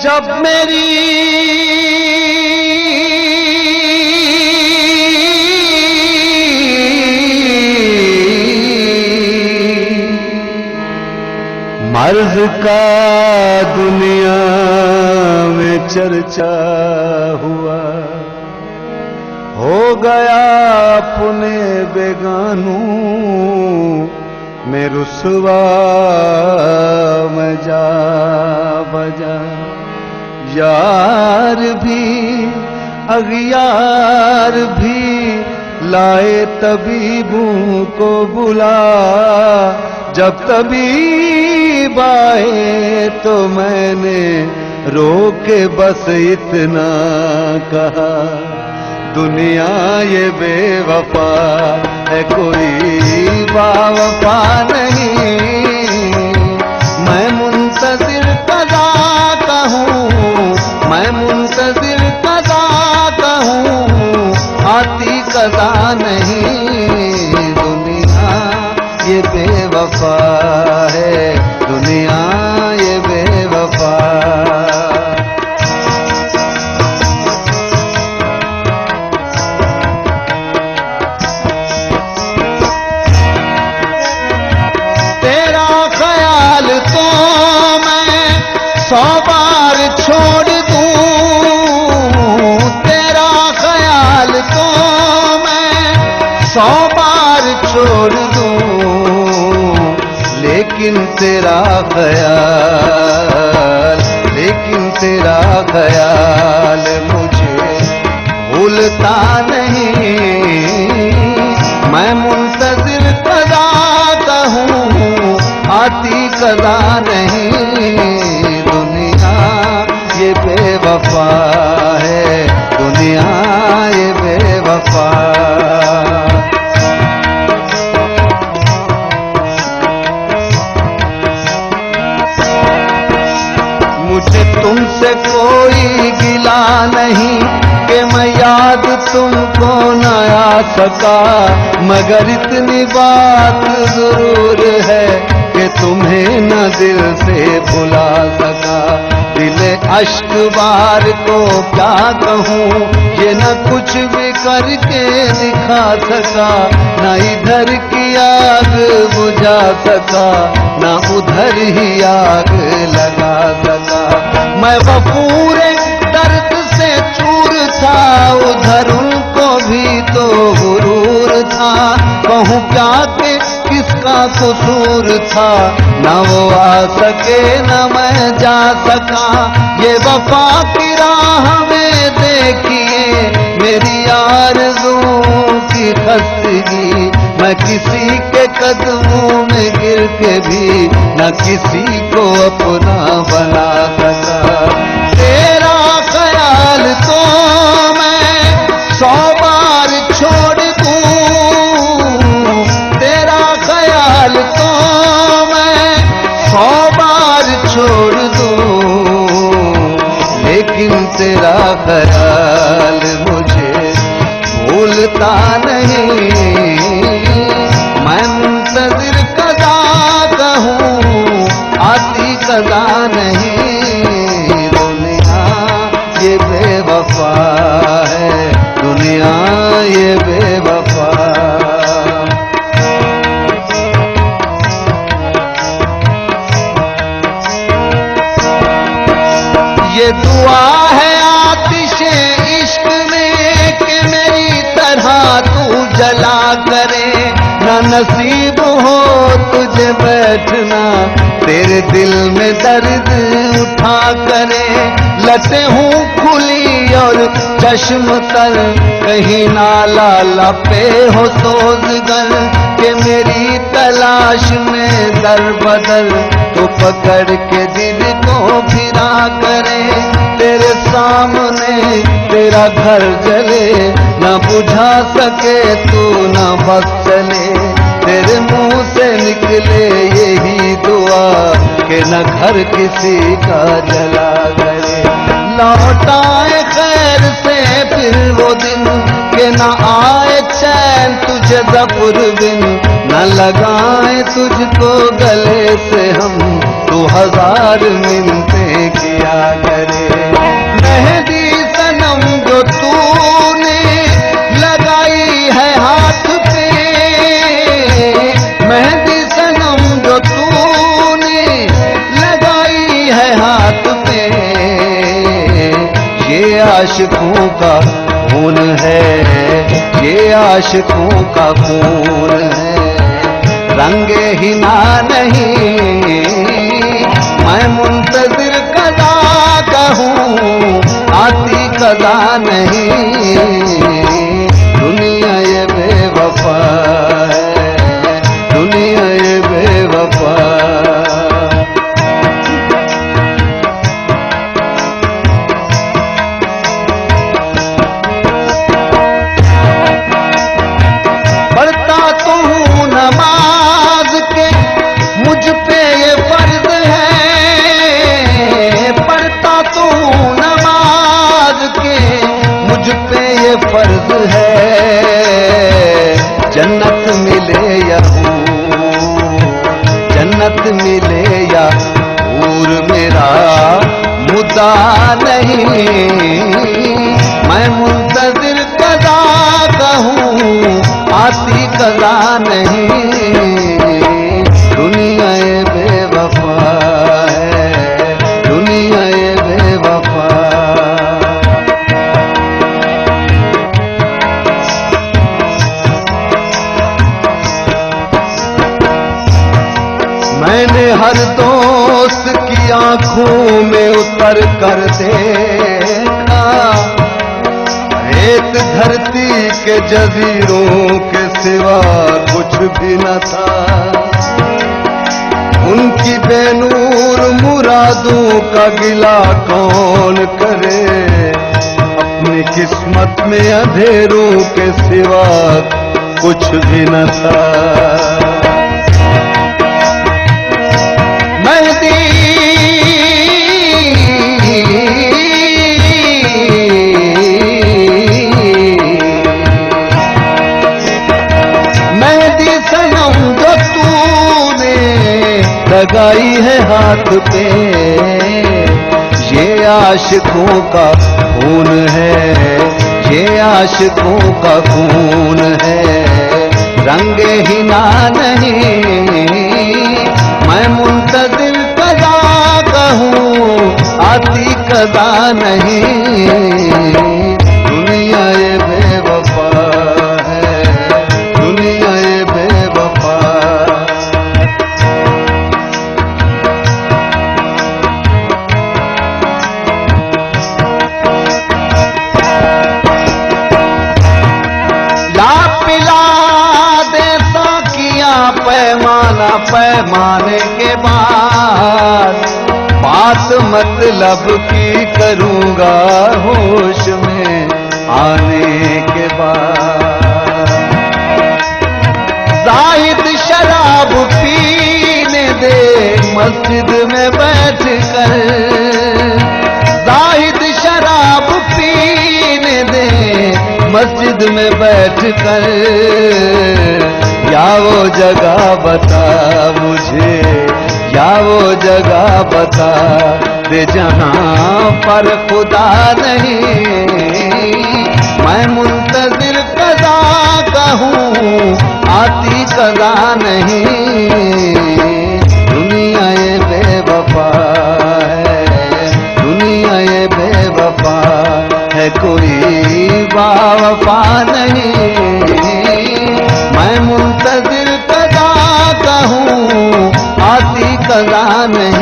जब मेरी मर्ज का दुनिया में चर्चा हुआ, हो गया अपने बेगानों में रुसवा में जा बजा। यार भी अगियार भी लाए तबीबों को बुला, जब तबीब आए तो मैंने रोके बस इतना कहा, दुनिया ये बेवफा है कोई बावफा नहीं। मैं मुंतज़िर कज़ा का हूँ, मैं मुंतज़िर कज़ा का हूँ, आती कज़ा नहीं। दुनिया ये बेवफा है, दुनिया ये बेवफा। तेरा ख्याल तो मैं 100 बार छोड़ दूं, तेरा ख्याल तो मैं 100 बार छोड़ दूं, लेकिन तेरा ख्याल, लेकिन तेरा ख्याल मुझे भूलता नहीं। मैं मुंतज़िर कज़ा का हूँ, आती कज़ा नहीं। दुनिया ये बेवफा है, दुनिया ये बेवफा। मुझे तुमसे कोई गिला नहीं कि मैं याद तुमको न आ सका, मगर इतनी बात जरूर है कि तुम्हें न दिल से भुला सका। दिले अश्क बार को क्या कहूँ, ये न कुछ भी करके दिखा सका, न इधर की आग बुझा सका, न उधर ही आग लगा सका। मैं गफूरे दर्द से चूर था, उधर उनको भी तो गुरूर था। कहूँ क्या कि किसका कसूर था, न वो आ सके न मैं जा सका। ये वफा की राह में देखिए मेरी आरज़ुओं की खस्तगी, मैं किसी के कदमों में गिर के भी न किसी को अपना बना सका। तेरा ख्याल तो मैं 100 बार छोड़ दूं, तेरा ख्याल तो मैं 100 बार छोड़ दूं, लेकिन तेरा ख्याल मुझे भूलता नहीं। मैं मुंतज़िर कज़ा का हूँ, आती कज़ा नहीं। दुनिया ये बेवफा है, दुनिया ये बेवफा। ये दुआ है आतिशे इश्क में कि मेरी तरह तू जला करे, न नसीब हो तुझे बैठना तेरे दिल में दर्द उठा करे। लटे हूँ खुली और चश्म तर, कहीं नाला लपे हो सोज़गर, के मेरी तलाश में दर बदर तो पकड़ के दिल को फिरा करे। तेरे सामने तेरा घर जले, न बुझा सके तू न बस चले। तेरे मुंह से निकले यही दुआ कि न घर किसी का जला करे। लौट आए खैर से फिर वो दिन कि न आए चैन तुझे ज़फ़र बिन, न लगाए तुझको गले से हम तो 1000 मिन्नतें किया करे। आशिकों का खून है, ये आशिकों का खून है। रंगे ही ना नहीं मैं मुंतजिर कदा कहूँ, आती कदा नहीं। दुनिया ये बेवफा है, दुनिया ये बेवफा। पढ़ता तो हूँ नमाज के, मुझ पे ये फर्ज है। पढ़ता तो हूँ नमाज के, मुझ पे ये फर्ज है। जन्नत मिले या जन्नत मिले या हूर, मेरा मुद्दा नहीं। मैं मुंतजिर कदा कहूँ, आती कदा नहीं। दुनिया ये बेवफा है, दुनिया ये बेवफा। मैंने हर दोस्त की आंखों में उतर कर देखा, रेत धरती के जजीरों के सिवा कुछ भी न था। उनकी बेनूर मुरादों का गिला कौन करे, अपनी किस्मत में अंधेरों के सिवा कुछ भी न था। मेहदी सनम जो तूने लगाई है हाथ पे, ये आशिकों का खून है, ये आशिकों का खून है। रंगे ही ना नहीं मैं मुंतजिर कदा कहूँ, आती कदा नहीं। दुनिया ये बेवफा है, दुनिया ये बेवफा। ला पिला दे साकिया पैमाना, पैमाने के बाद बात मतलब की करूंगा होश में आने के बाद। जाहिद शराब पीने दे मस्जिद में बैठ कर, जाहिद शराब पीने दे मस्जिद में बैठ कर। या वो जगह बता मुझे, या वो जगह बता दे जहां पर खुदा नहीं। मैं मुंतजिर कदा कहूँ, आती कदा नहीं। दुनिया ये बेवफा है, दुनिया ये बेवफा है, कोई बावफा नहीं। मैं मुंतजिर कदा कहूँ, आती कदा नहीं।